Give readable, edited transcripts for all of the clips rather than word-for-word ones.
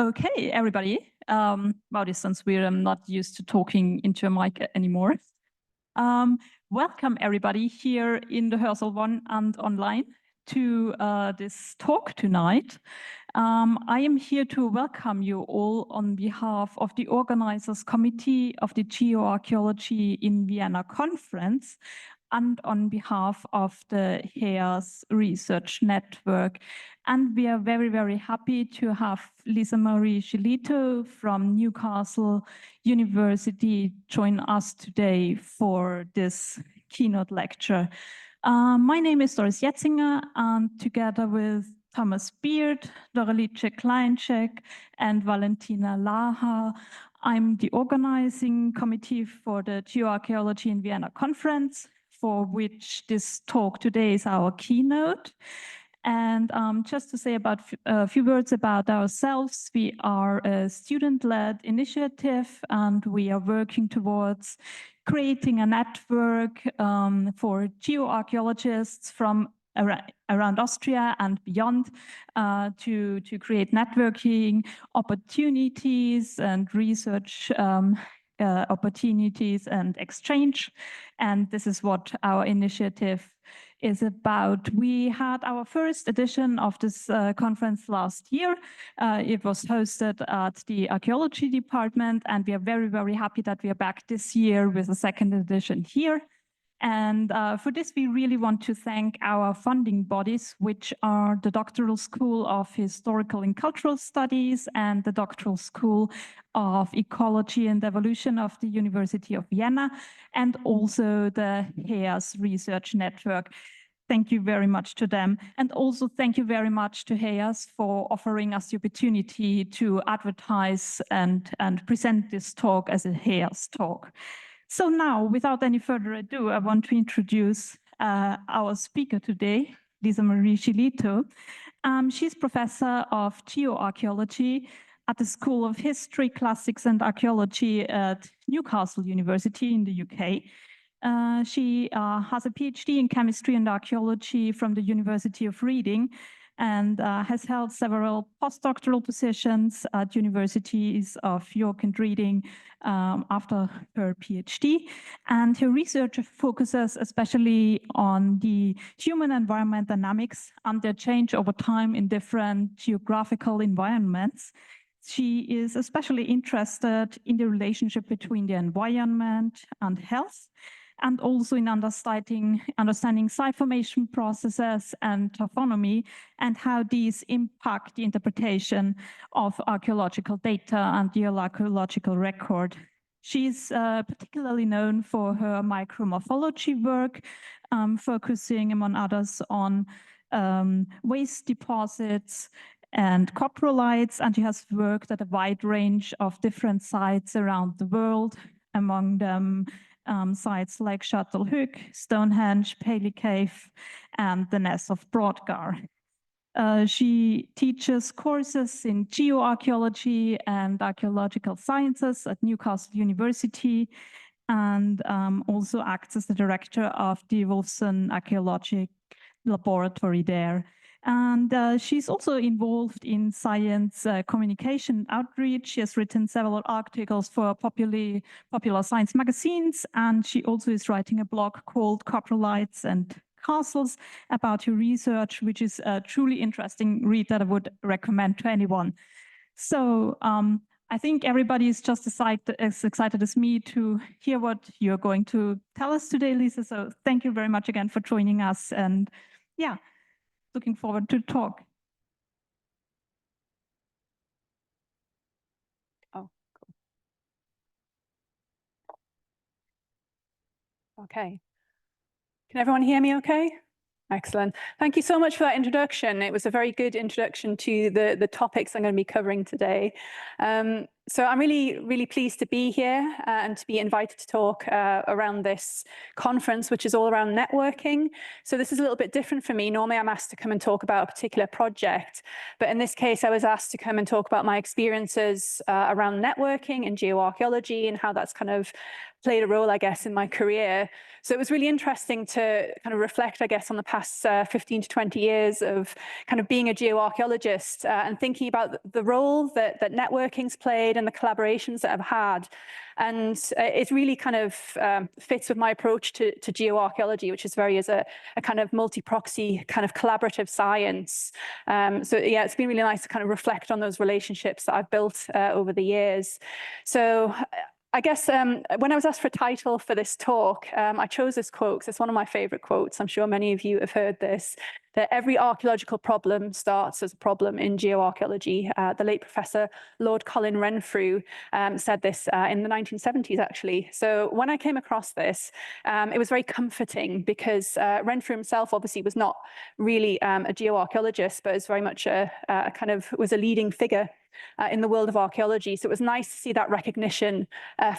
Okay, everybody. Well, since we're not used to talking into a mic anymore. Welcome everybody here in the Hörsel 1 and online to this talk tonight. I am here to welcome you all on behalf of the organizers committee of the Geoarchaeology in Vienna conference and on behalf of the HEAS research network. And we are very, very happy to have Lisa Marie ShillIto from Newcastle University join us today for this keynote lecture. My name is Doris Jetzinger, and together with Thomas Beard, Doralice Kleinczek, and Valentina Laha, I'm the organizing committee for the Geoarchaeology in Vienna conference, for which this talk today is our keynote. And just to say about a few words about ourselves, we are a student-led initiative, and we are working towards creating a network for geoarchaeologists from around Austria and beyond to create networking opportunities and research opportunities and exchange. And this is what our initiative is about. We had our first edition of this conference last year. It was hosted at the archaeology department, and we are very, very happy that we are back this year with a second edition here. And for this, we really want to thank our funding bodies, which are the Doctoral School of Historical and Cultural Studies and the Doctoral School of Ecology and Evolution of the University of Vienna, and also the HEAS Research Network. Thank you very much to them. And also thank you very much to HEAS for offering us the opportunity to advertise and present this talk as a HEAS talk. So now, without any further ado, I want to introduce our speaker today, Lisa Marie ShillIto. She's professor of geoarchaeology at the School of History, Classics and Archaeology at Newcastle University in the UK. She has a PhD in chemistry and archaeology from the University of Reading, and has held several postdoctoral positions at universities of York and Reading after her PhD. And her research focuses especially on the human-environment dynamics and their change over time in different geographical environments. She is especially interested in the relationship between the environment and health, and also in understanding site formation processes and taphonomy, and how these impact the interpretation of archaeological data and the archaeological record. She's particularly known for her micromorphology work, focusing, among others, on waste deposits and coprolites, and she has worked at a wide range of different sites around the world, among them sites like Çatalhöyük, Stonehenge, Paisley Caves, and the Ness of Brodgar. She teaches courses in geoarchaeology and archaeological sciences at Newcastle University, and also acts as the director of the Wolfson Archaeological Laboratory there. And she's also involved in science communication outreach. She has written several articles for popular science magazines, and she also is writing a blog called Coprolites and Castles about her research, which is a truly interesting read that I would recommend to anyone. So I think everybody is just as excited as me to hear what you're going to tell us today, Lisa. So thank you very much again for joining us. And yeah, looking forward to talk. Oh, cool. Okay. Can everyone hear me okay? Excellent. Thank you so much for that introduction. It was a very good introduction to the topics I'm going to be covering today. So I'm really pleased to be here and to be invited to talk around this conference, which is all around networking. So this is a little bit different for me. Normally I'm asked to come and talk about a particular project, but in this case I was asked to come and talk about my experiences around networking and geoarchaeology and how that's kind of played a role, I guess, in my career. So it was really interesting to kind of reflect, I guess, on the past 15 to 20 years of kind of being a geoarchaeologist and thinking about the role that networking's played and the collaborations that I've had. And it really kind of fits with my approach to geoarchaeology, which is very as a kind of multi-proxy kind of collaborative science. So yeah, it's been really nice to kind of reflect on those relationships that I've built over the years. So I guess when I was asked for a title for this talk, I chose this quote because it's one of my favorite quotes. I'm sure many of you have heard this, that every archaeological problem starts as a problem in geoarchaeology. The late Professor Lord Colin Renfrew said this in the 1970s, actually. So when I came across this, it was very comforting because Renfrew himself obviously was not really a geoarchaeologist, but is very much a kind of was a leading figure in the world of archaeology. So it was nice to see that recognition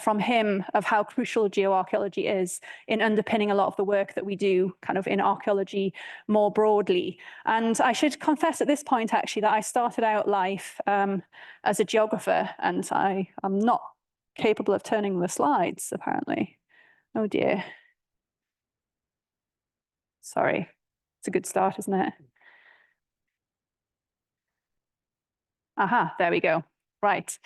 from him of how crucial geoarchaeology is in underpinning a lot of the work that we do kind of in archaeology more broadly. And I should confess at this point, actually, that I started out life as a geographer, and I am not capable of turning the slides, apparently. Oh dear. Sorry. It's a good start, isn't it? Aha, there we go. Right.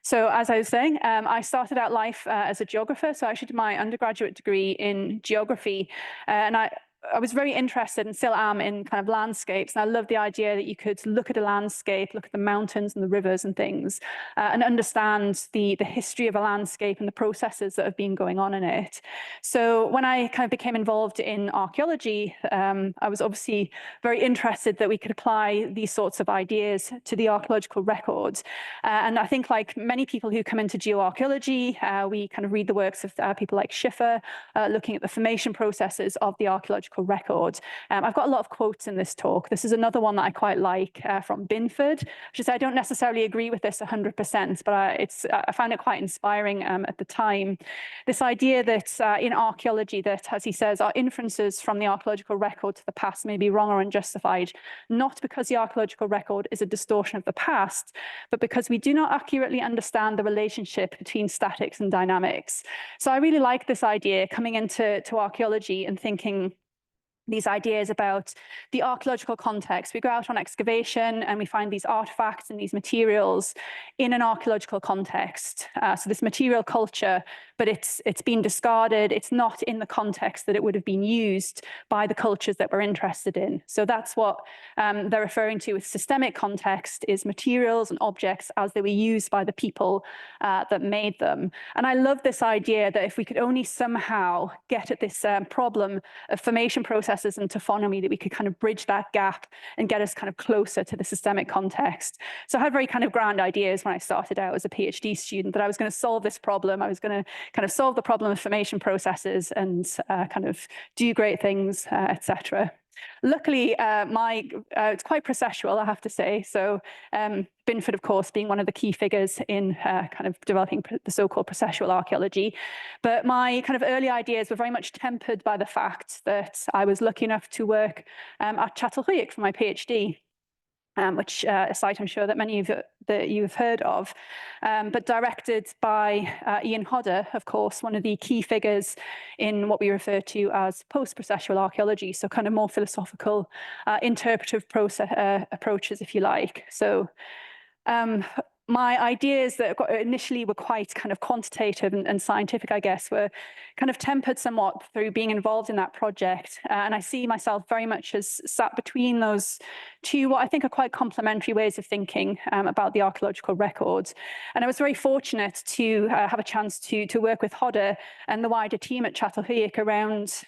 So as I was saying, I started out life as a geographer. So I actually did my undergraduate degree in geography. And I was very interested and still am in kind of landscapes. And I love the idea that you could look at a landscape, look at the mountains and the rivers and things, and understand the history of a landscape and the processes that have been going on in it. So when I kind of became involved in archaeology, I was obviously very interested that we could apply these sorts of ideas to the archaeological records. And I think like many people who come into geoarchaeology, we kind of read the works of people like Schiffer, looking at the formation processes of the archaeological record. I've got a lot of quotes in this talk. This is another one that I quite like from Binford. I should say I don't necessarily agree with this 100%, but I found it quite inspiring at the time. This idea that in archaeology that, as he says, our inferences from the archaeological record to the past may be wrong or unjustified, not because the archaeological record is a distortion of the past, but because we do not accurately understand the relationship between statics and dynamics. So I really like this idea coming into archaeology and thinking these ideas about the archaeological context. We go out on excavation and we find these artifacts and these materials in an archaeological context. So this material culture, but it's been discarded. It's not in the context that it would have been used by the cultures that we're interested in. So that's what they're referring to with systemic context, is materials and objects as they were used by the people that made them. And I love this idea that if we could only somehow get at this problem of formation processes and taphonomy, that we could kind of bridge that gap and get us kind of closer to the systemic context. So I had very kind of grand ideas when I started out as a PhD student that I was going to solve this problem. I was going to kind of solve the problem of formation processes and kind of do great things, etc. Luckily, it's quite processual, I have to say. So Binford, of course, being one of the key figures in kind of developing the so-called processual archaeology. But my kind of early ideas were very much tempered by the fact that I was lucky enough to work at Çatalhöyük for my PhD. Which a site I'm sure that many of you have heard of, but directed by Ian Hodder, of course, one of the key figures in what we refer to as post-processual archaeology, so kind of more philosophical, interpretive approaches, if you like. So my ideas that initially were quite kind of quantitative and scientific, I guess, were kind of tempered somewhat through being involved in that project. And I see myself very much as sat between those two, what I think are quite complementary ways of thinking about the archaeological records. And I was very fortunate to have a chance to work with Hodder and the wider team at Çatalhöyük around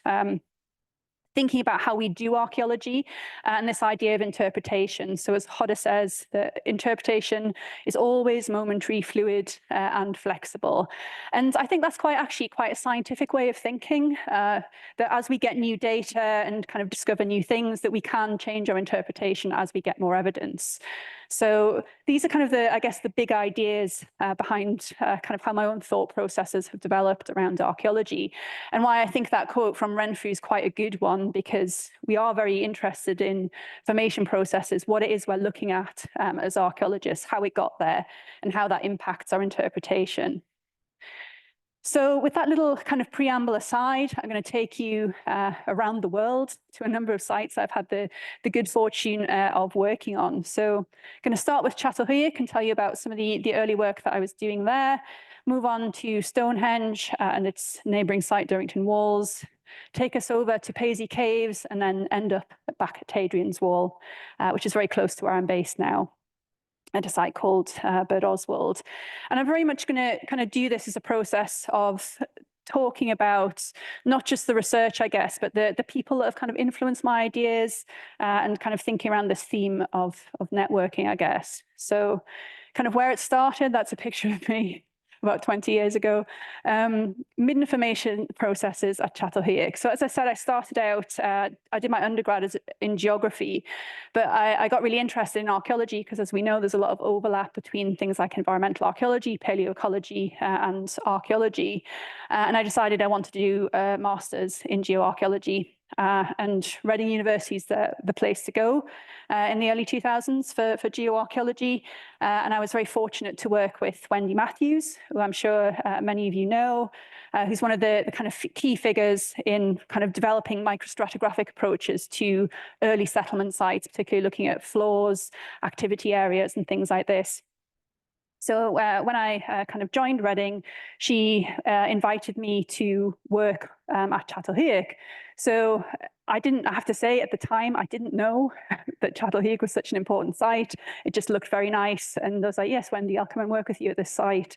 thinking about how we do archaeology and this idea of interpretation. So as Hodder says, the interpretation is always momentary, fluid, and flexible. And I think that's actually quite a scientific way of thinking, that as we get new data and kind of discover new things, that we can change our interpretation as we get more evidence. So these are kind of I guess, the big ideas behind kind of how my own thought processes have developed around archaeology, and why I think that quote from Renfrew is quite a good one, because we are very interested in formation processes, what it is we're looking at as archaeologists, how it got there, and how that impacts our interpretation. So with that little kind of preamble aside, I'm going to take you around the world to a number of sites I've had the good fortune of working on. So I'm going to start with Çatalhöyük and tell you about some of the early work that I was doing there, move on to Stonehenge and its neighboring site, Durrington Walls, take us over to Paisley Caves, and then end up back at Hadrian's Wall, which is very close to where I'm based now, at a site called Byrd Oswald. And I'm very much going to kind of do this as a process of talking about not just the research, I guess, but the people that have kind of influenced my ideas and kind of thinking around this theme of networking, I guess. So kind of where it started, that's a picture of me about 20 years ago, mid information processes at Çatalhöyük. So as I said, I started out, I did my undergrad in geography, but I got really interested in archaeology because, as we know, there's a lot of overlap between things like environmental archaeology, paleoecology, and archaeology. And I decided I wanted to do a master's in geoarchaeology. And Reading University is the place to go in the early 2000s for geoarchaeology. And I was very fortunate to work with Wendy Matthews, who I'm sure many of you know, who's one of the kind of key figures in kind of developing microstratigraphic approaches to early settlement sites, particularly looking at floors, activity areas, and things like this. So when I kind of joined Reading, she invited me to work at Çatalhöyük. So I have to say, at the time, I didn't know that Çatalhöyük was such an important site. It just looked very nice. And I was like, yes, Wendy, I'll come and work with you at this site,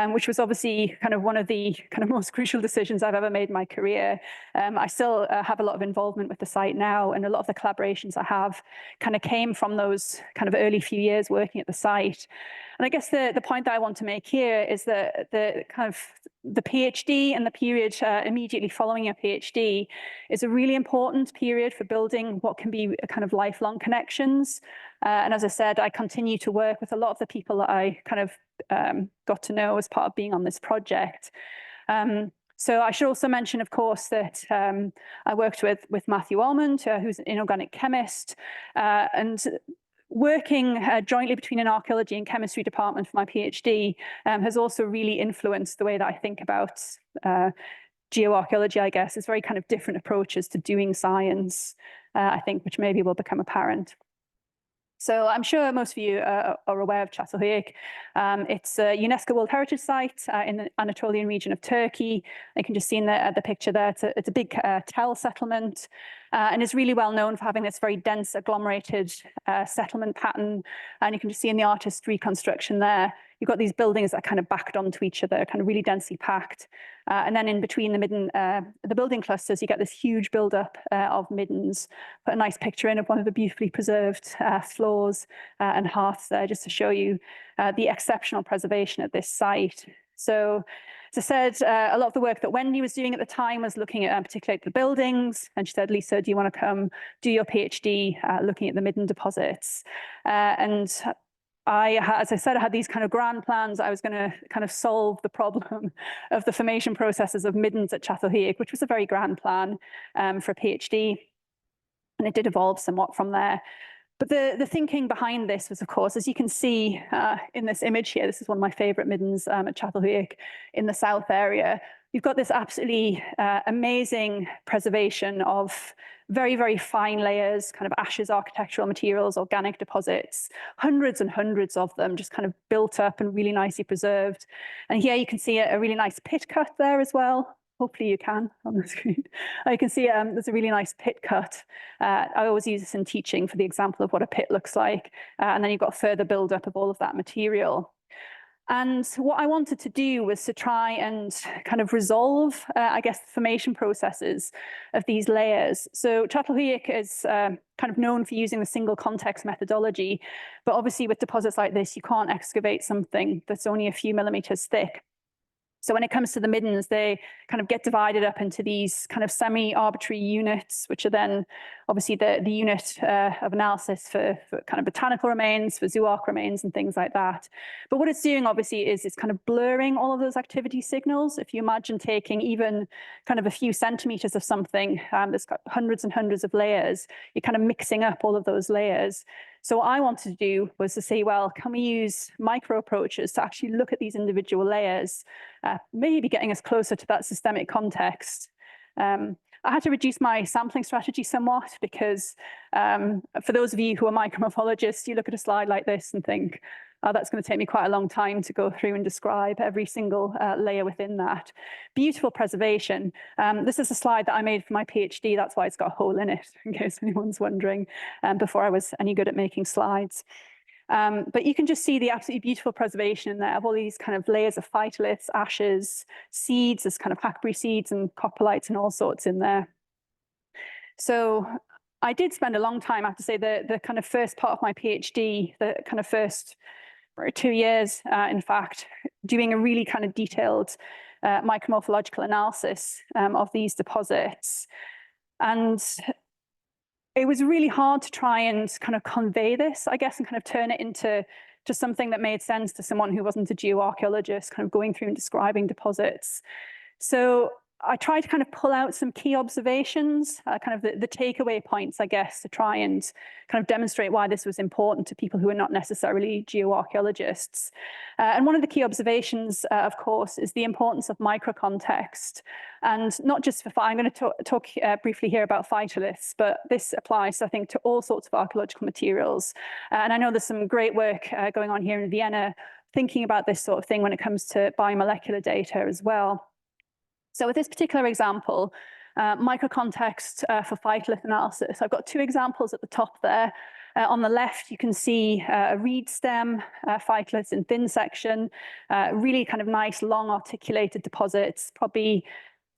which was obviously kind of one of the kind of most crucial decisions I've ever made in my career. I still have a lot of involvement with the site now, and a lot of the collaborations I have kind of came from those kind of early few years working at the site. And I guess the point that I want to make here is that the kind of the PhD and the period immediately following a PhD is a really important period for building what can be a kind of lifelong connections. And as I said, I continue to work with a lot of the people that I kind of got to know as part of being on this project. So I should also mention, of course, that I worked with Matthew Almond, who's an inorganic chemist, and working jointly between an archaeology and chemistry department for my PhD has also really influenced the way that I think about geoarchaeology, I guess. It's very kind of different approaches to doing science, I think, which maybe will become apparent. So I'm sure most of you are aware of Çatalhöyük. It's a UNESCO World Heritage Site in the Anatolian region of Turkey. You can just see in the picture there, it's a big tell settlement, and is really well known for having this very dense agglomerated settlement pattern. And you can just see in the artist's reconstruction there, you've got these buildings that are kind of backed onto each other, kind of really densely packed. And then in between the building clusters, you get this huge buildup of middens. Put a nice picture in of one of the beautifully preserved floors and hearths there, just to show you the exceptional preservation at this site. So, as I said, a lot of the work that Wendy was doing at the time was looking at particularly the buildings. And she said, Lisa, do you want to come do your PhD looking at the midden deposits? And as I said, I had these kind of grand plans. I was going to kind of solve the problem of the formation processes of middens at Çatalhöyük, which was a very grand plan for a PhD. And it did evolve somewhat from there. But the thinking behind this was, of course, as you can see in this image here, this is one of my favorite middens at Çatalhöyük in the south area. You've got this absolutely amazing preservation of very, very fine layers, kind of ashes, architectural materials, organic deposits, hundreds and hundreds of them just kind of built up and really nicely preserved. And here you can see a really nice pit cut there as well. Hopefully you can on the screen. You can see there's a really nice pit cut. I always use this in teaching for the example of what a pit looks like. And then you've got further buildup of all of that material. And what I wanted to do was to try and kind of resolve, I guess, the formation processes of these layers. So Çatalhöyük is kind of known for using the single context methodology, but obviously with deposits like this, you can't excavate something that's only a few millimeters thick. So when it comes to the middens, they kind of get divided up into these kind of semi-arbitrary units, which are then obviously the unit of analysis for kind of botanical remains, for zooarch remains and things like that. But what it's doing obviously is it's kind of blurring all of those activity signals. If you imagine taking even kind of a few centimeters of something that's got hundreds and hundreds of layers, you're kind of mixing up all of those layers. So what I wanted to do was to say, well, can we use micro approaches to actually look at these individual layers, maybe getting us closer to that systemic context. I had to reduce my sampling strategy somewhat because for those of you who are micromorphologists, you look at a slide like this and think, oh, that's going to take me quite a long time to go through and describe every single layer within that. Beautiful preservation. This is a slide that I made for my PhD. That's why it's got a hole in it, in case anyone's wondering, before I was any good at making slides. But you can just see the absolutely beautiful preservation in there of all these kind of layers of phytoliths, ashes, seeds, there's kind of hackberry seeds and coprolites and all sorts in there. So I did spend a long time, I have to say, the kind of first part of my PhD, the kind of first 2 years, in fact, doing a really kind of detailed micromorphological analysis of these deposits. And it was really hard to try and kind of convey this, I guess, and kind of turn it into something that made sense to someone who wasn't a geoarchaeologist, kind of going through and describing deposits. So I tried to kind of pull out some key observations, kind of the takeaway points, I guess, to try and kind of demonstrate why this was important to people who are not necessarily geoarchaeologists. And one of the key observations, of course, is the importance of microcontext. And not just for, I'm going to talk briefly here about phytoliths, but this applies, I think, to all sorts of archaeological materials. And I know there's some great work going on here in Vienna thinking about this sort of thing when it comes to biomolecular data as well. So with this particular example, microcontext for phytolith analysis, I've got 2 examples at the top there. On the left, you can see a reed stem, phytoliths in thin section, really kind of nice, long articulated deposits, probably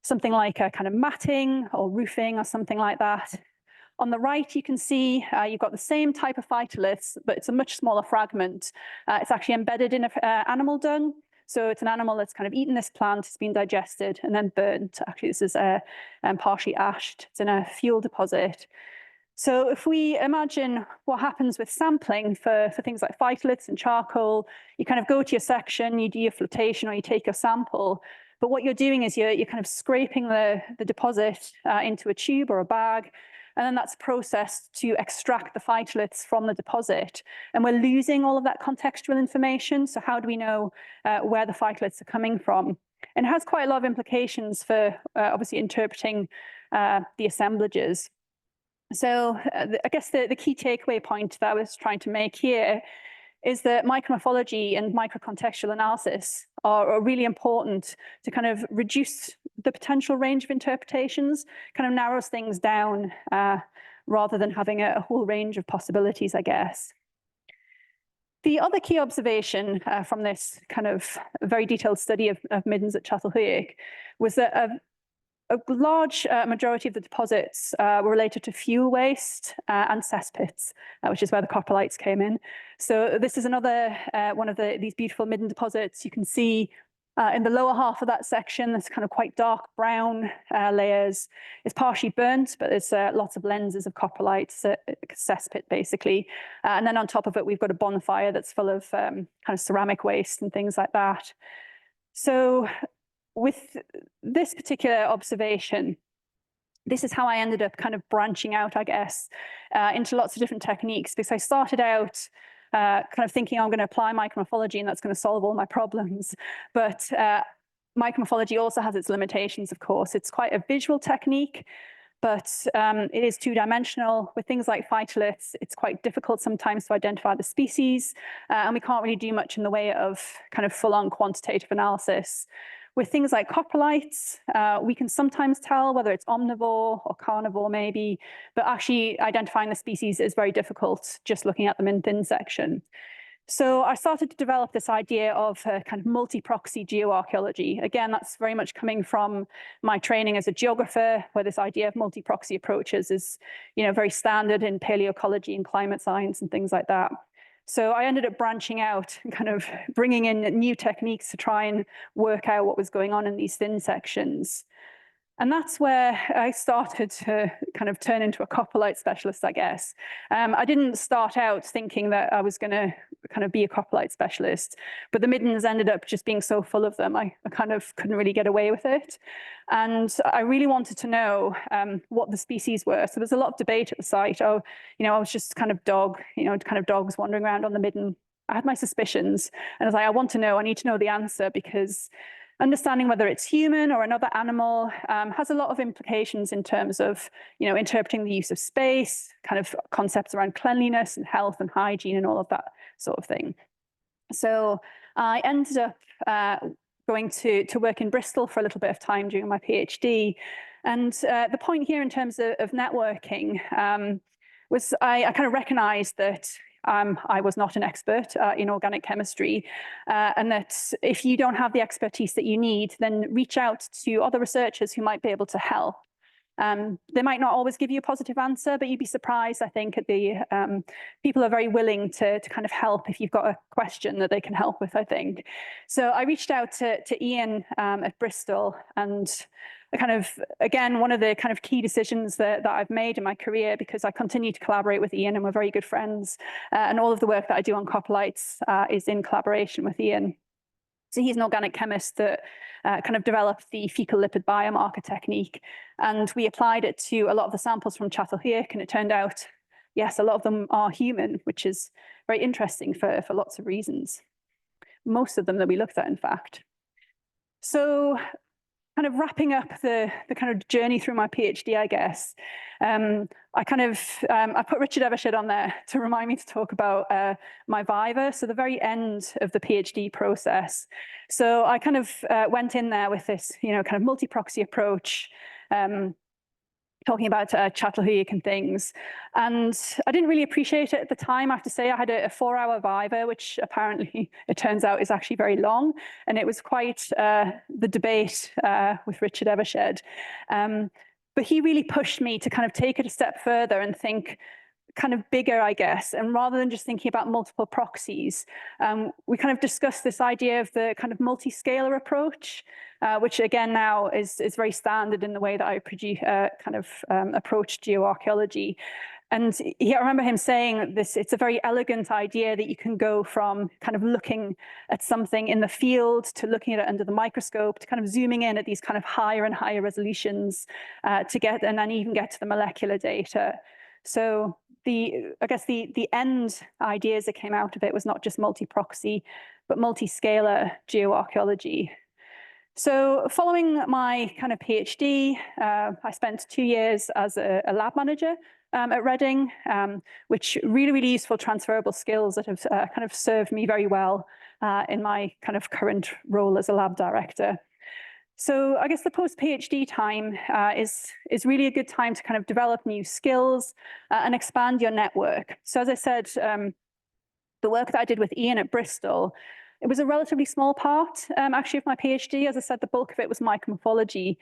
something like a kind of matting or roofing or something like that. On the right, you can see you've got the same type of phytoliths, but it's a much smaller fragment. It's actually embedded in animal dung. So it's an animal that's kind of eaten this plant, it's been digested and then burnt. Actually, this is partially ashed. It's in a fuel deposit. So if we imagine what happens with sampling for things like phytoliths and charcoal, you kind of go to your section, you do your flotation or you take your sample. But what you're doing is you're kind of scraping the deposit into a tube or a bag. And then that's processed to extract the phytoliths from the deposit. And we're losing all of that contextual information. So how do we know where the phytoliths are coming from? And it has quite a lot of implications for obviously interpreting the assemblages. So I guess the key takeaway point that I was trying to make here is that micromorphology and microcontextual analysis are really important to kind of reduce the potential range of interpretations, kind of narrows things down rather than having a whole range of possibilities, I guess. The other key observation from this kind of very detailed study of middens at Çatalhöyük was that a large majority of the deposits were related to fuel waste and cesspits, which is where the coprolites came in. So this is another one of these beautiful midden deposits. You can see in the lower half of that section, this kind of quite dark brown layers. It's partially burnt, but there's lots of lenses of coprolites, cesspit basically. And then on top of it, we've got a bonfire that's full of kind of ceramic waste and things like that. So with this particular observation, this is how I ended up kind of branching out, I guess, into lots of different techniques, because I started out kind of thinking I'm going to apply micromorphology and that's going to solve all my problems. But micromorphology also has its limitations, of course. It's quite a visual technique, but it is 2-dimensional. With things like phytoliths, it's quite difficult sometimes to identify the species, and we can't really do much in the way of kind of full-on quantitative analysis. With things like coprolites, we can sometimes tell whether it's omnivore or carnivore maybe, but actually identifying the species is very difficult just looking at them in thin section. So I started to develop this idea of kind of multi-proxy geoarchaeology. Again, that's very much coming from my training as a geographer, where this idea of multi-proxy approaches is, you know, very standard in paleoecology and climate science and things like that. So I ended up branching out and kind of bringing in new techniques to try and work out what was going on in these thin sections. And that's where I started to kind of turn into a coprolite specialist, I guess. I didn't start out thinking that I was going to kind of be a coprolite specialist, but the middens ended up just being so full of them, I kind of couldn't really get away with it. And I really wanted to know what the species were. So there's a lot of debate at the site. Oh, I was just kind of dogs wandering around on the midden. I had my suspicions, and I was like, I want to know, I need to know the answer, because understanding whether it's human or another animal has a lot of implications in terms of, interpreting the use of space, kind of concepts around cleanliness and health and hygiene and all of that sort of thing. So I ended up going to work in Bristol for a little bit of time during my PhD. And the point here in terms of networking was I kind of recognized that I was not an expert in organic chemistry, and that if you don't have the expertise that you need, then reach out to other researchers who might be able to help. They might not always give you a positive answer, but you'd be surprised, I think, at the people are very willing to kind of help if you've got a question that they can help with, I think. So I reached out to Ian at Bristol, and kind of, again, one of the kind of key decisions that I've made in my career, because I continue to collaborate with Ian and we're very good friends. And all of the work that I do on coprolites is in collaboration with Ian. So he's an organic chemist that kind of developed the fecal lipid biomarker technique. And we applied it to a lot of the samples from Çatalhöyük, and it turned out, yes, a lot of them are human, which is very interesting for lots of reasons. Most of them that we looked at, in fact. So kind of wrapping up the kind of journey through my PhD, I guess, I put Richard Evershed on there to remind me to talk about my viva, so the very end of the PhD process. So I kind of went in there with this, kind of multi-proxy approach, talking about Çatalhöyük and things. And I didn't really appreciate it at the time. I have to say, I had a 4-hour viva, which apparently it turns out is actually very long. And it was quite the debate with Richard Evershed. But he really pushed me to kind of take it a step further and think kind of bigger, I guess. And rather than just thinking about multiple proxies, we kind of discussed this idea of the kind of multi-scalar approach, which again now is very standard in the way that I approach geoarchaeology. And I remember him saying this, it's a very elegant idea that you can go from kind of looking at something in the field to looking at it under the microscope to kind of zooming in at these kind of higher and higher resolutions and then even get to the molecular data. So I guess the end ideas that came out of it was not just multi-proxy, but multi-scalar geoarchaeology. So following my kind of PhD, I spent 2 years as a lab manager at Reading, which really useful transferable skills that have kind of served me very well in my kind of current role as a lab director. So I guess the post-PhD time is really a good time to kind of develop new skills and expand your network. So as I said, the work that I did with Ian at Bristol, it was a relatively small part, actually, of my PhD. As I said, the bulk of it was micromorphology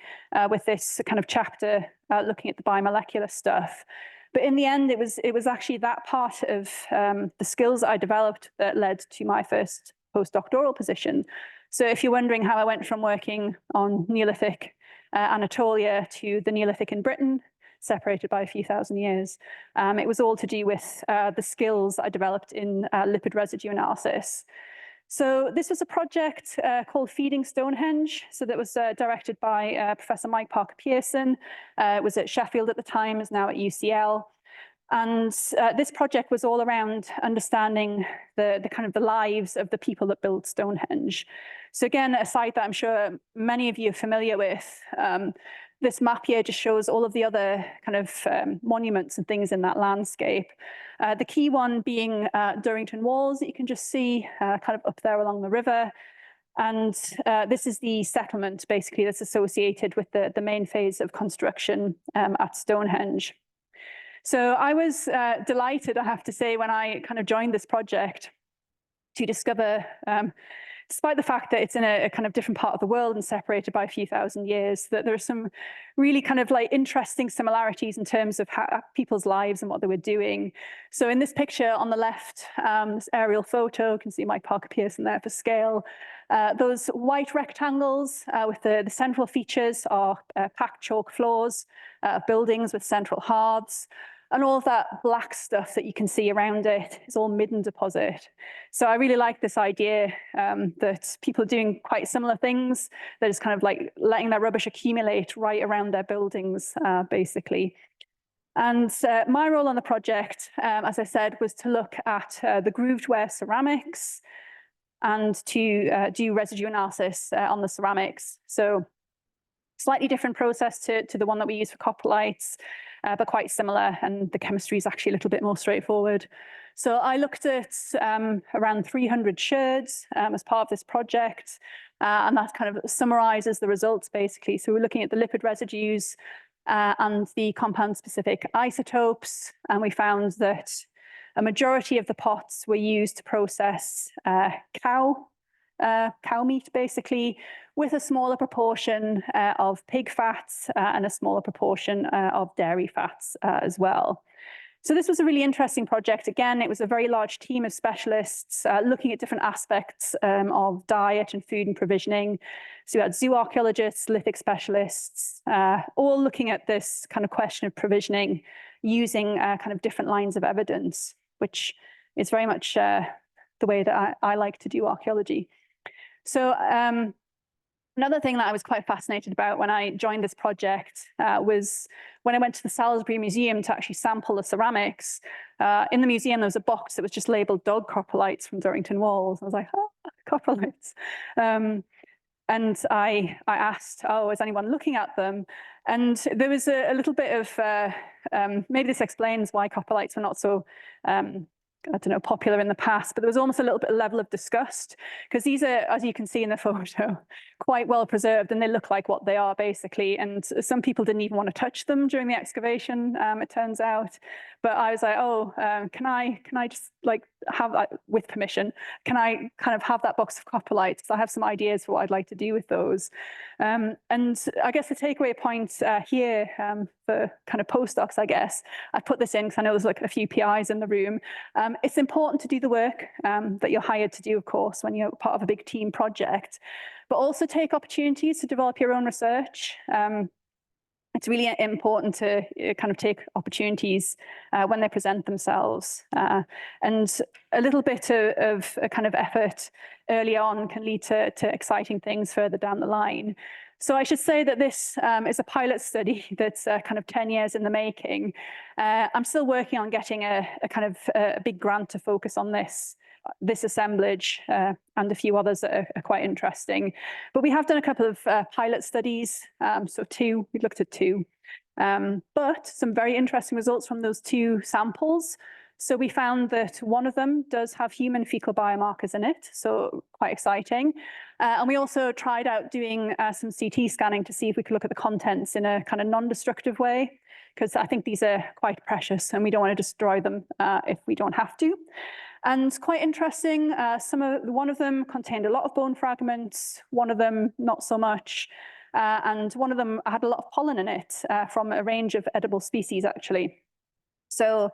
with this kind of chapter looking at the biomolecular stuff. But in the end, it was actually that part of the skills that I developed that led to my first postdoctoral position. So if you're wondering how I went from working on Neolithic Anatolia to the Neolithic in Britain, separated by a few thousand years, it was all to do with the skills I developed in lipid residue analysis. So this was a project called Feeding Stonehenge. So that was directed by Professor Mike Parker Pearson. It was at Sheffield at the time, is now at UCL. And this project was all around understanding the kind of the lives of the people that built Stonehenge. So again, a site that I'm sure many of you are familiar with. This map here just shows all of the other kind of monuments and things in that landscape. The key one being Durrington Walls that you can just see kind of up there along the river. And this is the settlement, basically, that's associated with the main phase of construction at Stonehenge. So I was delighted, I have to say, when I kind of joined this project to discover despite the fact that it's in a kind of different part of the world and separated by a few thousand years, that there are some really kind of like interesting similarities in terms of how people's lives and what they were doing. So in this picture on the left, this aerial photo, you can see Mike Parker Pearson there for scale. Those white rectangles with the central features are packed chalk floors, buildings with central hearths. And all of that black stuff that you can see around it is all midden deposit. So I really like this idea that people are doing quite similar things. They're just kind of like letting their rubbish accumulate right around their buildings, basically. And my role on the project, as I said, was to look at the grooved ware ceramics and to do residue analysis on the ceramics. So slightly different process to the one that we use for coprolites, but quite similar, and the chemistry is actually a little bit more straightforward. So I looked at around 300 sherds as part of this project, and that kind of summarizes the results, basically. So we're looking at the lipid residues and the compound-specific isotopes, and we found that a majority of the pots were used to process cow meat, basically, with a smaller proportion of pig fats and a smaller proportion of dairy fats as well. So this was a really interesting project. Again, it was a very large team of specialists looking at different aspects of diet and food and provisioning. So we had zooarchaeologists, lithic specialists, all looking at this kind of question of provisioning using kind of different lines of evidence, which is very much the way that I like to do archaeology. So another thing that I was quite fascinated about when I joined this project was when I went to the Salisbury Museum to actually sample the ceramics. In the museum, there was a box that was just labeled dog coprolites from Durrington Walls. I was like, oh, coprolites. And I asked, oh, is anyone looking at them? And there was a little bit of, maybe this explains why coprolites were not so I don't know, popular in the past, but there was almost a little bit of level of disgust, because these are, as you can see in the photo, quite well preserved, and they look like what they are, basically. And some people didn't even want to touch them during the excavation, it turns out. But I was like, oh, can I just like have that, with permission, can I kind of have that box of coprolites? Because I have some ideas for what I'd like to do with those. And I guess the takeaway point here for kind of postdocs, I guess, I put this in because I know there's like a few PIs in the room. It's important to do the work that you're hired to do, of course, when you're part of a big team project, but also take opportunities to develop your own research. It's really important to kind of take opportunities when they present themselves. And a little bit of a kind of effort early on can lead to exciting things further down the line. So I should say that this is a pilot study that's kind of 10 years in the making. I'm still working on getting a kind of a big grant to focus on this assemblage and a few others that are quite interesting. But we have done a couple of pilot studies, so we looked at two, but some very interesting results from those two samples. So we found that one of them does have human fecal biomarkers in it, so quite exciting. And we also tried out doing some CT scanning to see if we could look at the contents in a kind of non-destructive way, because I think these are quite precious and we don't want to destroy them if we don't have to. And quite interesting, one of them contained a lot of bone fragments, one of them not so much, and one of them had a lot of pollen in it from a range of edible species, actually. So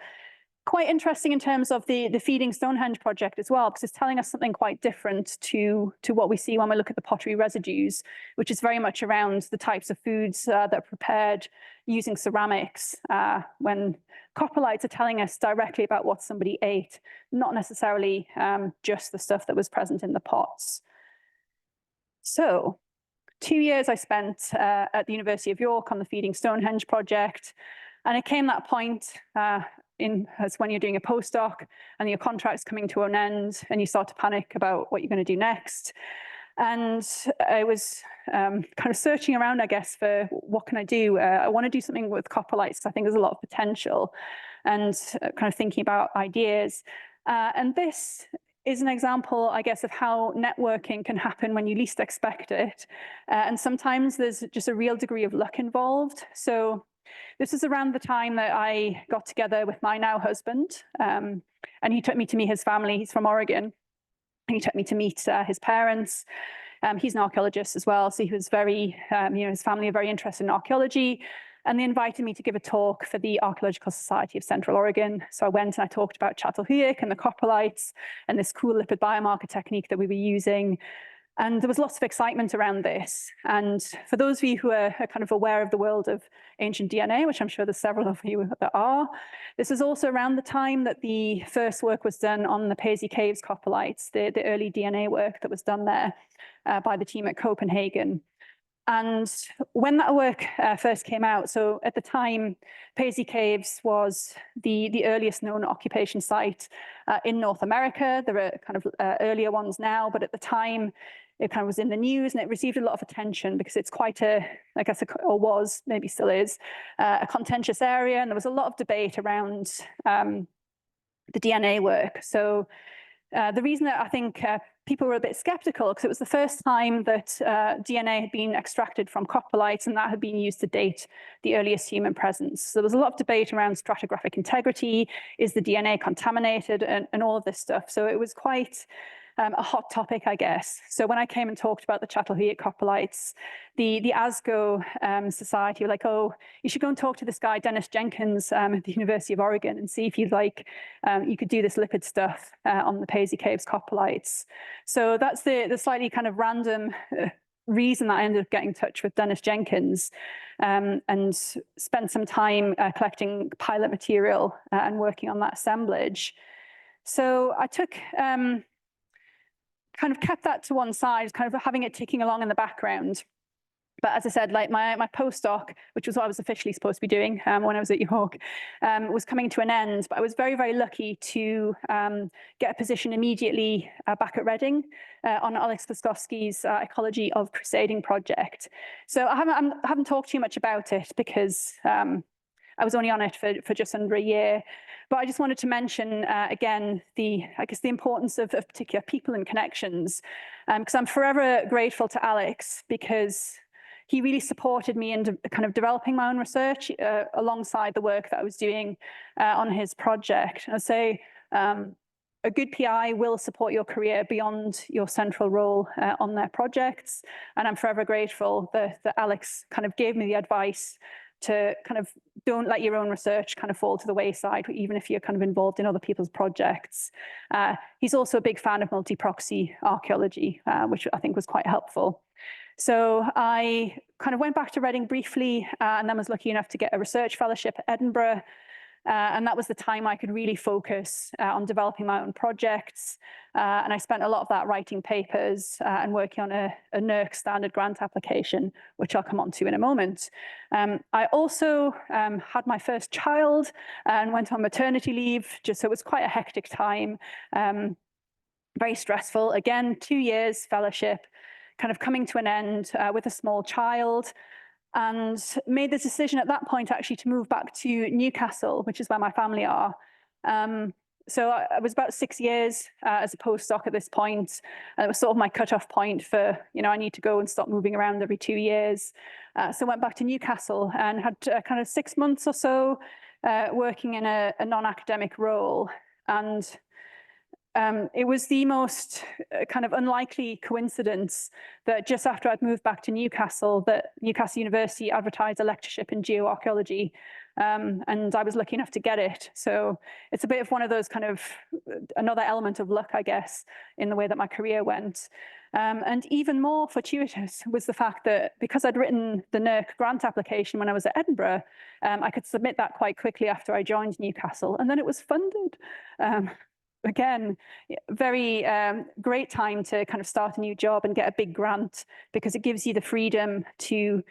quite interesting in terms of the Feeding Stonehenge project as well, because it's telling us something quite different to what we see when we look at the pottery residues, which is very much around the types of foods that are prepared using ceramics, when coprolites are telling us directly about what somebody ate, not necessarily just the stuff that was present in the pots. So 2 years I spent at the University of York on the Feeding Stonehenge project, and it came that point as when you're doing a postdoc and your contract's coming to an end and you start to panic about what you're going to do next. And I was kind of searching around, I guess, for what can I do? I want to do something with coprolites because I think there's a lot of potential, and kind of thinking about ideas. And this is an example, I guess, of how networking can happen when you least expect it. And sometimes there's just a real degree of luck involved. So this is around the time that I got together with my now husband, and he took me to meet his family. He's from Oregon. He took me to meet his parents. He's an archaeologist as well, so he was very, his family are very interested in archaeology. And they invited me to give a talk for the Archaeological Society of Central Oregon. So I went and I talked about Çatalhöyük and the coprolites and this cool lipid biomarker technique that we were using. And there was lots of excitement around this. And for those of you who are kind of aware of the world of ancient DNA, which I'm sure there's several of you that are, this is also around the time that the first work was done on the Paisley Caves coprolites, the early DNA work that was done there by the team at Copenhagen. And when that work first came out, so at the time, Paisley Caves was the earliest known occupation site in North America. There are kind of earlier ones now, but at the time, it kind of was in the news and it received a lot of attention because it's quite a, I guess, or was, maybe still is, a contentious area. And there was a lot of debate around the DNA work. So the reason that I think people were a bit skeptical, because it was the first time that DNA had been extracted from coprolites and that had been used to date the earliest human presence. So there was a lot of debate around stratigraphic integrity, is the DNA contaminated, and all of this stuff. So it was quite a hot topic, I guess. So when I came and talked about the Çatalhöyük coprolites, the ASCO Society were like, oh, you should go and talk to this guy, Dennis Jenkins, at the University of Oregon, and see if you'd like, you could do this lipid stuff on the Paisley Caves coprolites. So that's the slightly kind of random reason that I ended up getting in touch with Dennis Jenkins and spent some time collecting pilot material and working on that assemblage. So I took kind of kept that to one side, kind of having it ticking along in the background. But as I said, like my postdoc, which was what I was officially supposed to be doing when I was at York, was coming to an end. But I was very, very lucky to get a position immediately back at Reading on Alex Voskowski's Ecology of Crusading project. So I haven't talked too much about it because I was only on it for just under a year. But I just wanted to mention, again, I guess the importance of particular people and connections, because I'm forever grateful to Alex because he really supported me in kind of developing my own research alongside the work that I was doing on his project. And I'd say a good PI will support your career beyond your central role on their projects. And I'm forever grateful that Alex kind of gave me the advice to kind of don't let your own research kind of fall to the wayside, even if you're kind of involved in other people's projects. He's also a big fan of multi-proxy archaeology, which I think was quite helpful. So I kind of went back to Reading briefly and then was lucky enough to get a research fellowship at Edinburgh. And that was the time I could really focus on developing my own projects. And I spent a lot of that writing papers and working on a NERC standard grant application, which I'll come on to in a moment. I also had my first child and went on maternity leave, just so it was quite a hectic time, very stressful. Again, 2 years fellowship, kind of coming to an end with a small child. And made the decision at that point actually to move back to Newcastle, which is where my family are. So I was about 6 years as a postdoc at this point. And it was sort of my cutoff point for, I need to go and stop moving around every 2 years. So I went back to Newcastle and had kind of 6 months or so working in a non-academic role. And it was the most kind of unlikely coincidence that just after I'd moved back to Newcastle, that Newcastle University advertised a lectureship in geoarchaeology, and I was lucky enough to get it. So it's a bit of one of those kind of another element of luck, I guess, in the way that my career went. And even more fortuitous was the fact that because I'd written the NERC grant application when I was at Edinburgh, I could submit that quite quickly after I joined Newcastle, and then it was funded. Again, very great time to kind of start a new job and get a big grant, because it gives you the freedom to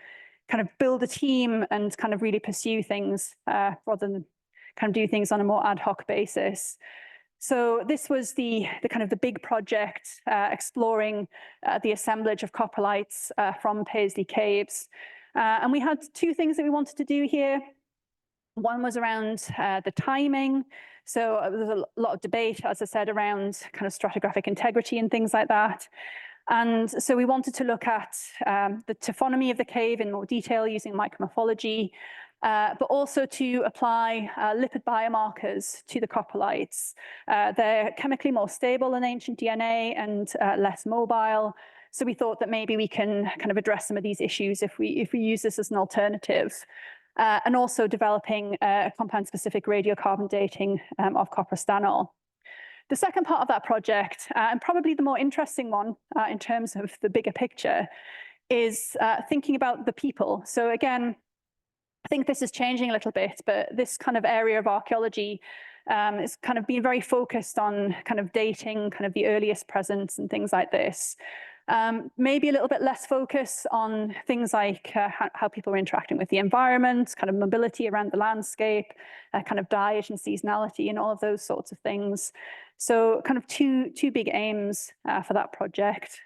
kind of build a team and kind of really pursue things rather than kind of do things on a more ad hoc basis. So this was the kind of the big project exploring the assemblage of coprolites from Paisley Caves. And we had two things that we wanted to do here. One was around the timing. So there was a lot of debate, as I said, around kind of stratigraphic integrity and things like that. And so we wanted to look at the taphonomy of the cave in more detail using micromorphology, but also to apply lipid biomarkers to the coprolites. They're chemically more stable than ancient DNA and less mobile. So we thought that maybe we can kind of address some of these issues if we use this as an alternative. And also developing compound-specific radiocarbon dating of copper stanol. The second part of that project, and probably the more interesting one in terms of the bigger picture, is thinking about the people. So again, I think this is changing a little bit, but this kind of area of archaeology is kind of being very focused on kind of dating kind of the earliest presence and things like this. Maybe a little bit less focus on things like how people are interacting with the environment, kind of mobility around the landscape, kind of diet and seasonality and all of those sorts of things. So kind of two big aims for that project.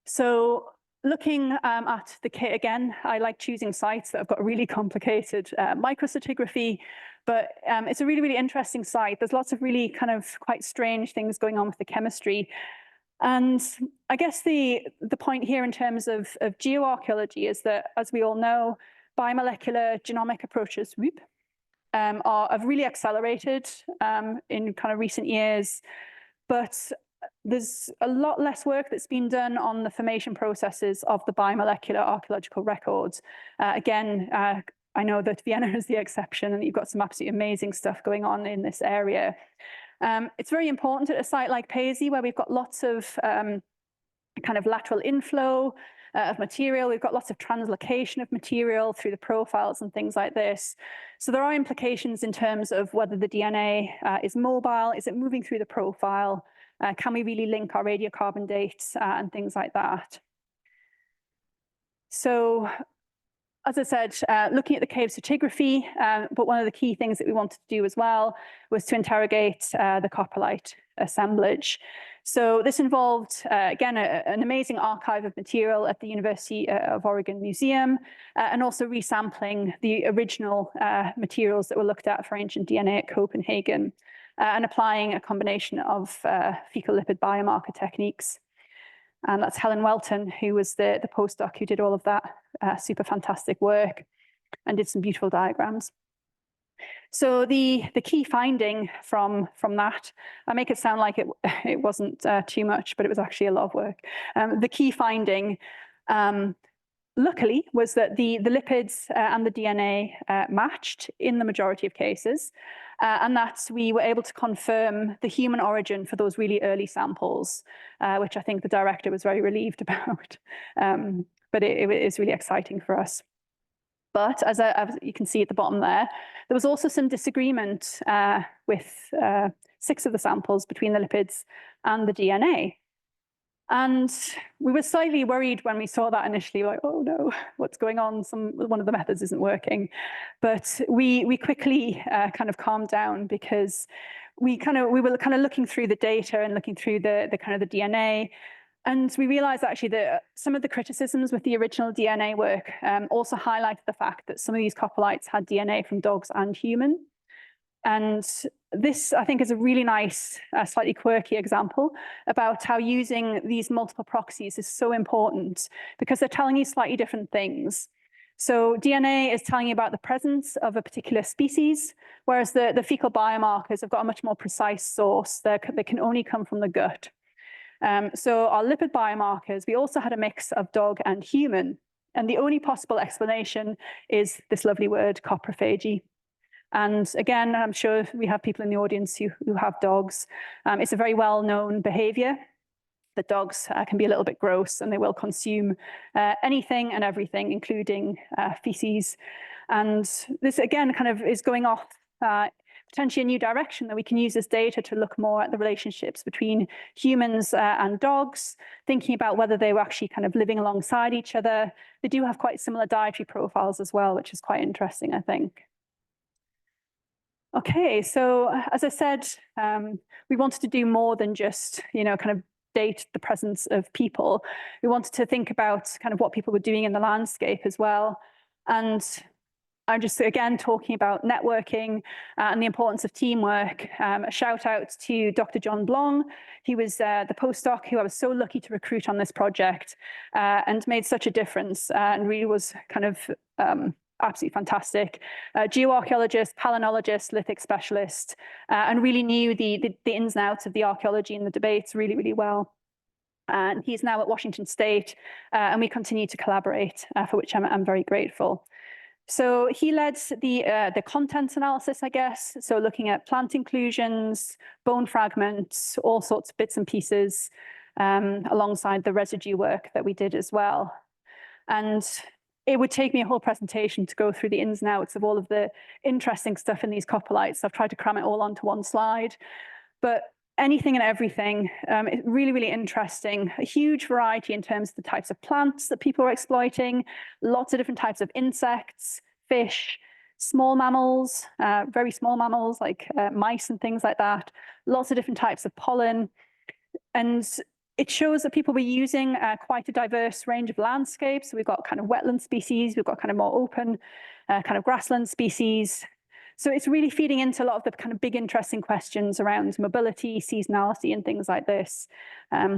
So looking at the kit again, I like choosing sites that have got really complicated microstratigraphy, but it's a really, really interesting site. There's lots of really kind of quite strange things going on with the chemistry. And I guess the point here in terms of geoarchaeology is that, as we all know, biomolecular genomic approaches have really accelerated in kind of recent years, but there's a lot less work that's been done on the formation processes of the biomolecular archaeological records. Again, I know that Vienna is the exception, and you've got some absolutely amazing stuff going on in this area. It's very important at a site like Paisley, where we've got lots of kind of lateral inflow of material. We've got lots of translocation of material through the profiles and things like this. So there are implications in terms of whether the DNA is mobile, is it moving through the profile? Can we really link our radiocarbon dates and things like that? So, as I said, looking at the cave stratigraphy, but one of the key things that we wanted to do as well was to interrogate the coprolite assemblage. So this involved, again, an amazing archive of material at the University of Oregon Museum, and also resampling the original materials that were looked at for ancient DNA at Copenhagen, and applying a combination of fecal lipid biomarker techniques. And that's Helen Welton, who was the postdoc who did all of that super fantastic work and did some beautiful diagrams. So the key finding from that, I make it sound like it wasn't too much, but it was actually a lot of work. The key finding, luckily, was that the lipids and the DNA matched in the majority of cases, and that we were able to confirm the human origin for those really early samples, which I think the director was very relieved about. But it is really exciting for us. But as you can see at the bottom there was also some disagreement with 6 of the samples between the lipids and the DNA. And we were slightly worried when we saw that initially, like, oh no, what's going on? One of the methods isn't working. But we quickly kind of calmed down, because we were kind of looking through the data and looking through the kind of the DNA. And we realized actually that some of the criticisms with the original DNA work also highlighted the fact that some of these coprolites had DNA from dogs and human. And this, I think, is a really nice, slightly quirky example about how using these multiple proxies is so important, because they're telling you slightly different things. So DNA is telling you about the presence of a particular species, whereas the fecal biomarkers have got a much more precise source. They can only come from the gut. So our lipid biomarkers, we also had a mix of dog and human. And the only possible explanation is this lovely word, coprophagy. And again, I'm sure we have people in the audience who have dogs. It's a very well-known behavior that dogs can be a little bit gross, and they will consume anything and everything, including feces. And this, again, kind of is going off potentially a new direction, that we can use this data to look more at the relationships between humans and dogs, thinking about whether they were actually kind of living alongside each other. They do have quite similar dietary profiles as well, which is quite interesting, I think. Okay, so as I said, we wanted to do more than just, kind of date the presence of people. We wanted to think about kind of what people were doing in the landscape as well. And I'm just, again, talking about networking and the importance of teamwork. A shout out to Dr. John Blong. He was the postdoc who I was so lucky to recruit on this project and made such a difference, and really was kind of absolutely fantastic. Geoarchaeologist, palynologist, lithic specialist, and really knew the ins and outs of the archaeology and the debates really, really well. And he's now at Washington State, and we continue to collaborate, for which I'm very grateful. So he led the contents analysis, I guess. So looking at plant inclusions, bone fragments, all sorts of bits and pieces, alongside the residue work that we did as well. And it would take me a whole presentation to go through the ins and outs of all of the interesting stuff in these coprolites. I've tried to cram it all onto one slide, but anything and everything. It's really, really interesting. A huge variety in terms of the types of plants that people are exploiting, lots of different types of insects, fish, small mammals, very small mammals like mice and things like that, lots of different types of pollen. And it shows that people were using quite a diverse range of landscapes. So we've got kind of wetland species, we've got kind of more open kind of grassland species. So it's really feeding into a lot of the kind of big interesting questions around mobility, seasonality, and things like this.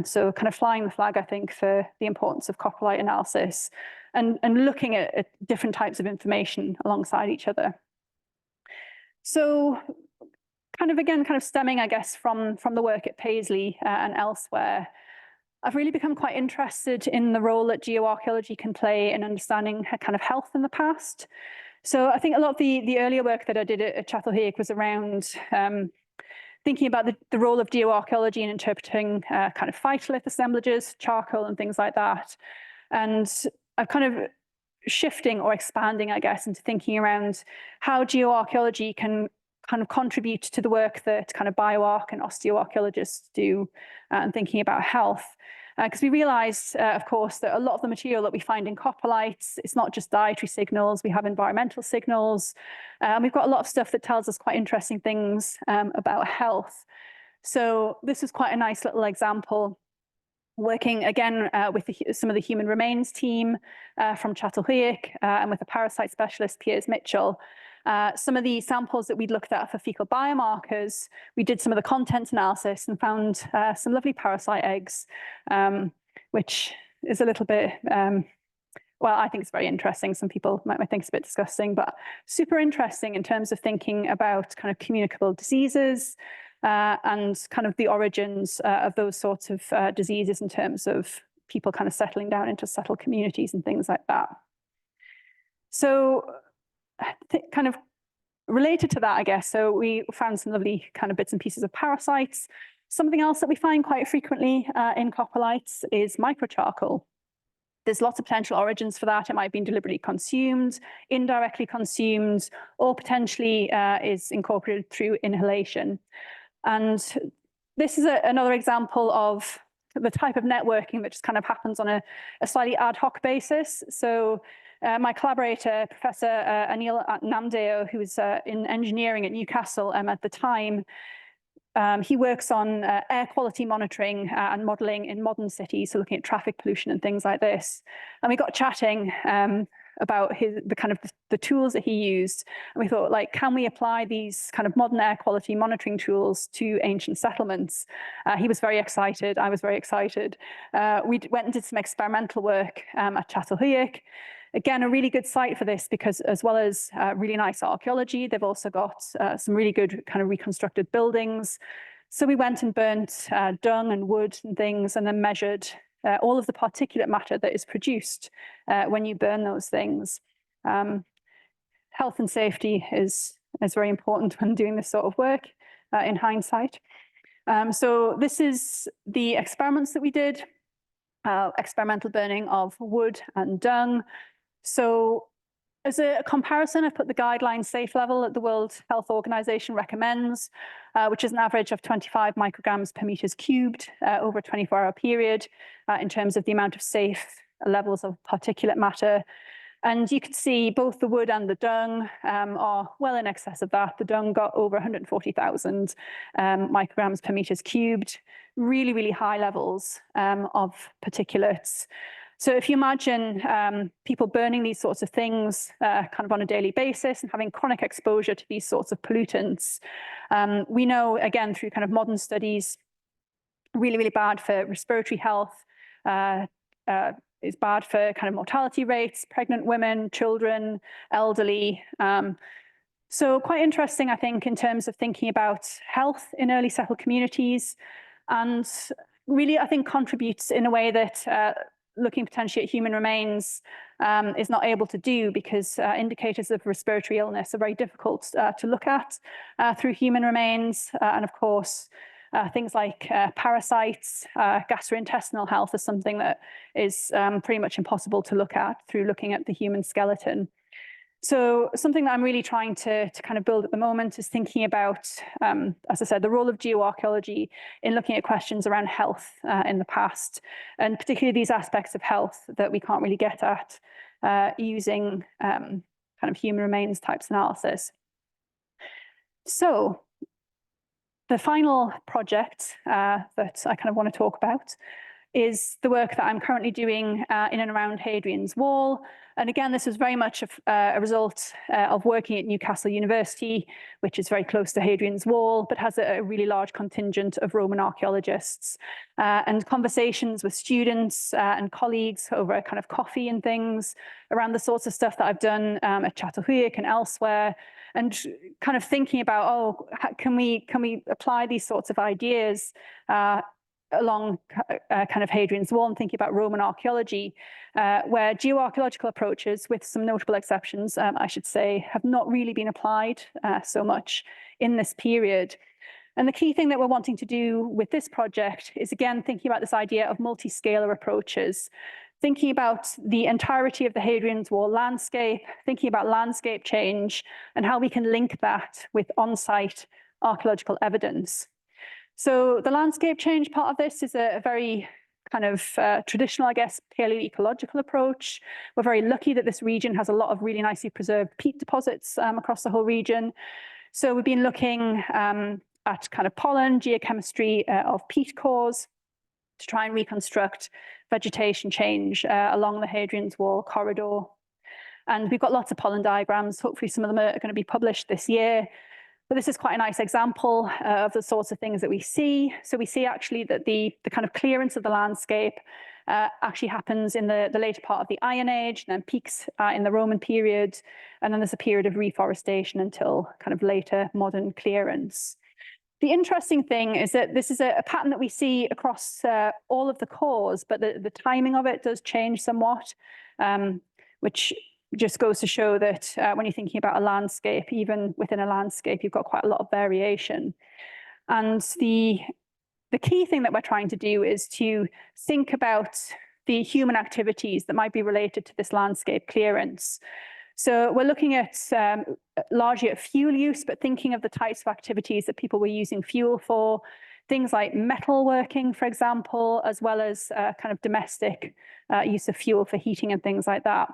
So kind of flying the flag, I think, for the importance of coprolite analysis and looking at different types of information alongside each other. So kind of stemming, I guess, from the work at Paisley and elsewhere, I've really become quite interested in the role that geoarchaeology can play in understanding kind of health in the past. So I think a lot of the earlier work that I did at Çatalhöyük was around thinking about the role of geoarchaeology in interpreting kind of phytolith assemblages, charcoal and things like that. And I'm kind of shifting or expanding, I guess, into thinking around how geoarchaeology can kind of contribute to the work that kind of bioarch and osteoarchaeologists do, and thinking about health. Because we realized, of course, that a lot of the material that we find in coprolites, it's not just dietary signals, we have environmental signals, and we've got a lot of stuff that tells us quite interesting things about health. So this is quite a nice little example, working again with some of the human remains team from Çatalhöyük and with the parasite specialist, Piers Mitchell. Some of the samples that we'd looked at for fecal biomarkers, we did some of the content analysis and found some lovely parasite eggs, which is a little bit, well, I think it's very interesting. Some people might think it's a bit disgusting, but super interesting in terms of thinking about kind of communicable diseases and kind of the origins of those sorts of diseases in terms of people kind of settling down into settled communities and things like that. So kind of related to that, I guess, so we found some lovely kind of bits and pieces of parasites. Something else that we find quite frequently in coprolites is microcharcoal. There's lots of potential origins for that. It might have been deliberately consumed, indirectly consumed, or potentially is incorporated through inhalation. And this is another example of the type of networking that just kind of happens on a slightly ad hoc basis. So my collaborator, Professor Anil Namdeo, who was in engineering at Newcastle at the time, he works on air quality monitoring and modeling in modern cities, so looking at traffic pollution and things like this. And we got chatting about the tools that he used. And we thought, like, can we apply these kind of modern air quality monitoring tools to ancient settlements? He was very excited. I was very excited. We went and did some experimental work at Çatalhöyük. Again, a really good site for this because as well as really nice archaeology, they've also got some really good kind of reconstructed buildings. So we went and burnt dung and wood and things and then measured all of the particulate matter that is produced when you burn those things. Health and safety is very important when doing this sort of work in hindsight. So this is the experiments that we did, experimental burning of wood and dung. So as a comparison, I've put the guideline safe level that the World Health Organization recommends, which is an average of 25 micrograms per meters cubed over a 24-hour period in terms of the amount of safe levels of particulate matter. And you can see both the wood and the dung are well in excess of that. The dung got over 140,000 micrograms per meters cubed, really, really high levels of particulates. So if you imagine people burning these sorts of things kind of on a daily basis and having chronic exposure to these sorts of pollutants, we know, again, through kind of modern studies, really, really bad for respiratory health. is bad for kind of mortality rates, pregnant women, children, elderly. So quite interesting, I think, in terms of thinking about health in early settled communities, and really, I think, contributes in a way that looking potentially at human remains is not able to do, because indicators of respiratory illness are very difficult to look at through human remains. And of course, things like parasites, gastrointestinal health is something that is pretty much impossible to look at through looking at the human skeleton. So something that I'm really trying to kind of build at the moment is thinking about, as I said, the role of geoarchaeology in looking at questions around health in the past, and particularly these aspects of health that we can't really get at using kind of human remains types analysis. So the final project that I kind of want to talk about is the work that I'm currently doing in and around Hadrian's Wall. And again, this was very much a result of working at Newcastle University, which is very close to Hadrian's Wall, but has a really large contingent of Roman archaeologists, and conversations with students and colleagues over a kind of coffee and things around the sorts of stuff that I've done at Çatalhöyük and elsewhere, and kind of thinking about, oh, can we apply these sorts of ideas along kind of Hadrian's Wall, and thinking about Roman archaeology, where geoarchaeological approaches, with some notable exceptions, I should say, have not really been applied so much in this period. And the key thing that we're wanting to do with this project is, again, thinking about this idea of multi-scalar approaches, thinking about the entirety of the Hadrian's Wall landscape, thinking about landscape change, and how we can link that with on-site archaeological evidence. So the landscape change part of this is a very kind of traditional, I guess, paleoecological approach. We're very lucky that this region has a lot of really nicely preserved peat deposits across the whole region. So we've been looking at kind of pollen, geochemistry of peat cores to try and reconstruct vegetation change along the Hadrian's Wall corridor. And we've got lots of pollen diagrams. Hopefully some of them are going to be published this year. But this is quite a nice example of the sorts of things that we see. So we see actually that the kind of clearance of the landscape actually happens in the later part of the Iron Age, and then peaks in the Roman period. And then there's a period of reforestation until kind of later modern clearance. The interesting thing is that this is a pattern that we see across all of the cores, but the timing of it does change somewhat, which just goes to show that when you're thinking about a landscape, even within a landscape, you've got quite a lot of variation. And the key thing that we're trying to do is to think about the human activities that might be related to this landscape clearance. So we're looking at largely at fuel use, but thinking of the types of activities that people were using fuel for, things like metal working, for example, as well as kind of domestic use of fuel for heating and things like that.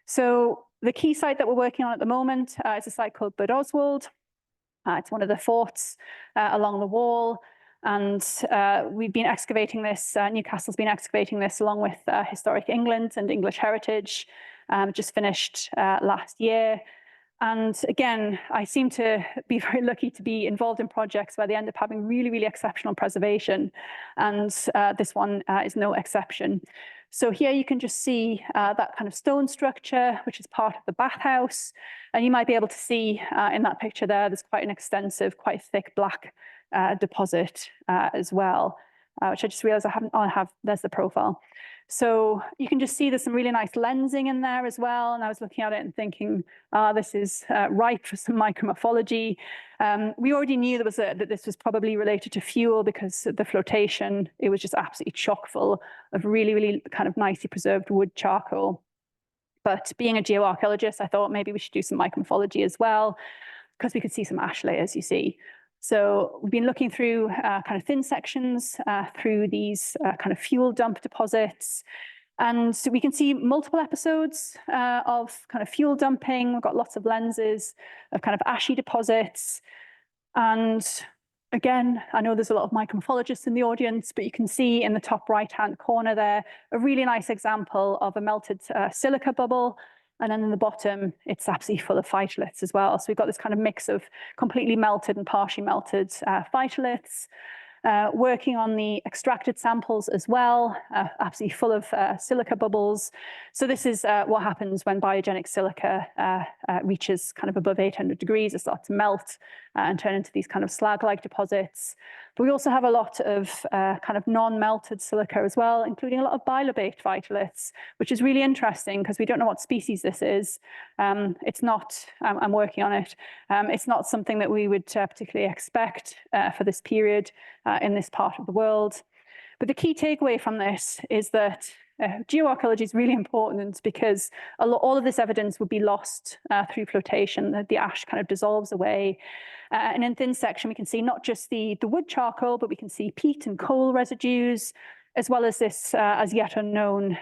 So the key site that we're working on at the moment is a site called Bad Oswald. It's one of the forts along the wall. And we've been excavating this, Newcastle's been excavating this along with Historic England and English Heritage, just finished last year. And again, I seem to be very lucky to be involved in projects where they end up having really, really exceptional preservation. And this one is no exception. So here you can just see that kind of stone structure, which is part of the bathhouse. And you might be able to see in that picture there's quite an extensive, quite thick black deposit as well, which I just realized there's the profile. So you can just see there's some really nice lensing in there as well. And I was looking at it and thinking, this is ripe for some micromorphology. We already knew that this was probably related to fuel, because the flotation, it was just absolutely chock full of really, really kind of nicely preserved wood charcoal. But being a geoarchaeologist, I thought maybe we should do some micromorphology as well, because we could see some ash layers, you see. So we've been looking through kind of thin sections through these kind of fuel dump deposits. And so we can see multiple episodes of kind of fuel dumping. We've got lots of lenses of kind of ashy deposits. And again, I know there's a lot of micromorphologists in the audience, but you can see in the top right-hand corner there, a really nice example of a melted silica bubble. And then in the bottom, it's absolutely full of phytoliths as well. So we've got this kind of mix of completely melted and partially melted phytoliths. working on the extracted samples as well, absolutely full of silica bubbles. So this is what happens when biogenic silica reaches kind of above 800 degrees. It starts to melt and turn into these kind of slag-like deposits. But we also have a lot of kind of non-melted silica as well, including a lot of bilobate phytoliths, which is really interesting because we don't know what species this is. It's not, I'm working on it. It's not something that we would particularly expect for this period in this part of the world. But the key takeaway from this is that geoarchaeology is really important because all of this evidence would be lost through flotation. The ash kind of dissolves away. And in thin section, we can see not just the wood charcoal, but we can see peat and coal residues, as well as this as yet unknown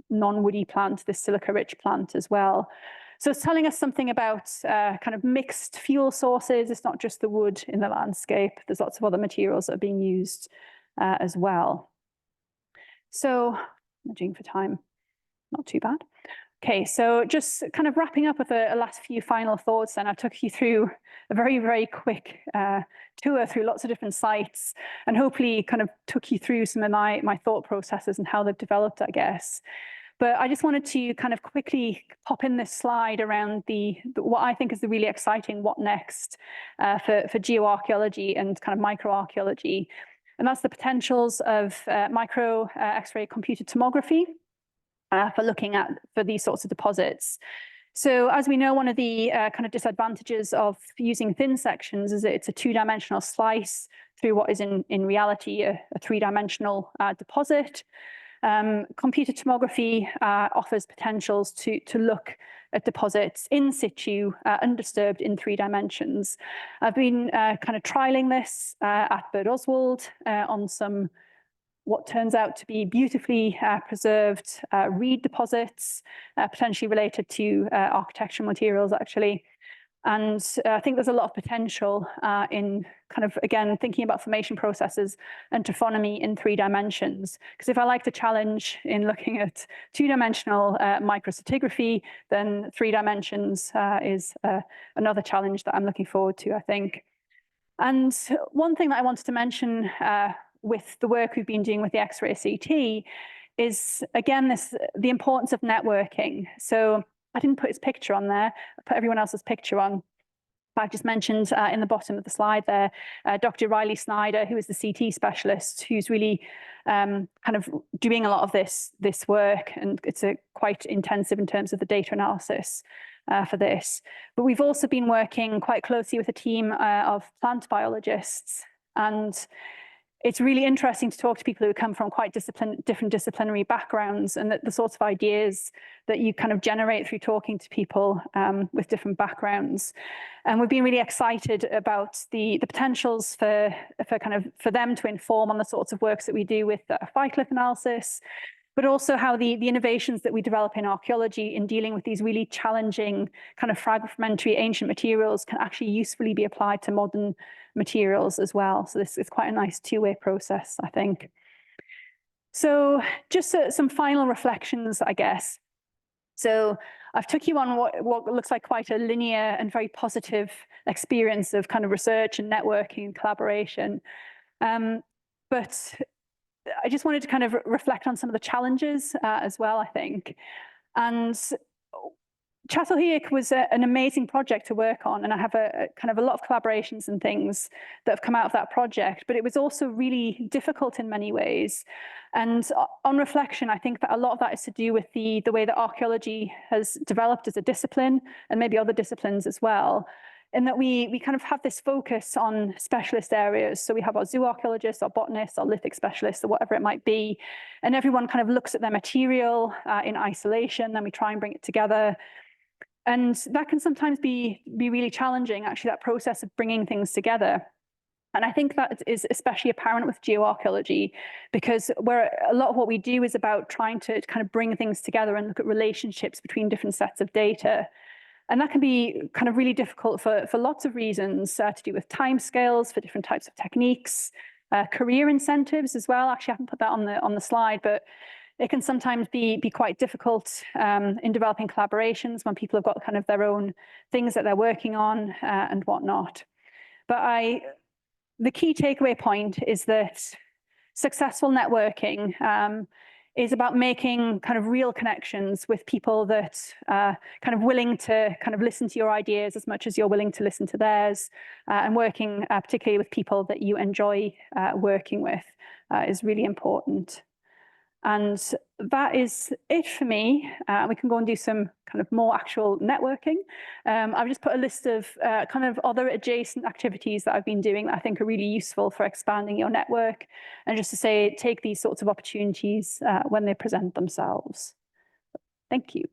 non-woody plant, this silica-rich plant as well. So it's telling us something about kind of mixed fuel sources. It's not just the wood in the landscape. There's lots of other materials that are being used as well. So, judging for time, not too bad. Okay, so just kind of wrapping up with a last few final thoughts, and I took you through a very, very quick tour through lots of different sites, and hopefully kind of took you through some of my thought processes and how they've developed, I guess. But I just wanted to kind of quickly pop in this slide around what I think is the really exciting what next for geoarchaeology and kind of microarchaeology. And that's the potentials of micro X-ray computed tomography for looking at these sorts of deposits. So as we know, one of the kind of disadvantages of using thin sections is that it's a two-dimensional slice through what is in reality a three-dimensional deposit. Computed tomography offers potentials to look at deposits in situ, undisturbed in 3 dimensions. I've been kind of trialing this at Burt Oswald on some what turns out to be beautifully preserved reed deposits, potentially related to architectural materials, actually. And I think there's a lot of potential in kind of, again, thinking about formation processes and taphonomy in 3 dimensions. Because if I like the challenge in looking at 2-dimensional microstratigraphy, then 3 dimensions is another challenge that I'm looking forward to, I think. And one thing that I wanted to mention with the work we've been doing with the X-ray CT is, again, the importance of networking. So I didn't put his picture on there. I put everyone else's picture on. But I just mentioned in the bottom of the slide there, Dr. Riley Snyder, who is the CT specialist, who's really kind of doing a lot of this work. And it's quite intensive in terms of the data analysis for this. But we've also been working quite closely with a team of plant biologists. And it's really interesting to talk to people who come from quite different disciplinary backgrounds, and the sorts of ideas that you kind of generate through talking to people with different backgrounds. And we've been really excited about the potentials for them to inform on the sorts of works that we do with phytolith analysis, but also how the innovations that we develop in archaeology in dealing with these really challenging kind of fragmentary ancient materials can actually usefully be applied to modern materials as well. So this is quite a nice two-way process, I think. So just some final reflections, I guess. So I've took you on what looks like quite a linear and very positive experience of kind of research and networking and collaboration. But I just wanted to kind of reflect on some of the challenges as well, I think. And Çatalhöyük was an amazing project to work on, and I have a lot of collaborations and things that have come out of that project, but it was also really difficult in many ways. And on reflection, I think that a lot of that is to do with the way that archaeology has developed as a discipline, and maybe other disciplines as well, in that we kind of have this focus on specialist areas. So we have our zooarchaeologists, our botanists, our lithic specialists, or whatever it might be, and everyone kind of looks at their material in isolation, then we try and bring it together. And that can sometimes be really challenging, actually, that process of bringing things together. And I think that is especially apparent with geoarchaeology, because a lot of what we do is about trying to kind of bring things together and look at relationships between different sets of data. And that can be kind of really difficult for lots of reasons, to do with timescales for different types of techniques, career incentives as well. Actually, I haven't put that on the slide, but it can sometimes be quite difficult in developing collaborations when people have got kind of their own things that they're working on and whatnot. But the key takeaway point is that successful networking is about making kind of real connections with people that are kind of willing to kind of listen to your ideas as much as you're willing to listen to theirs, and working particularly with people that you enjoy working with is really important. And that is it for me. We can go and do some kind of more actual networking. I've just put a list of kind of other adjacent activities that I've been doing that I think are really useful for expanding your network. And just to say, take these sorts of opportunities when they present themselves. Thank you.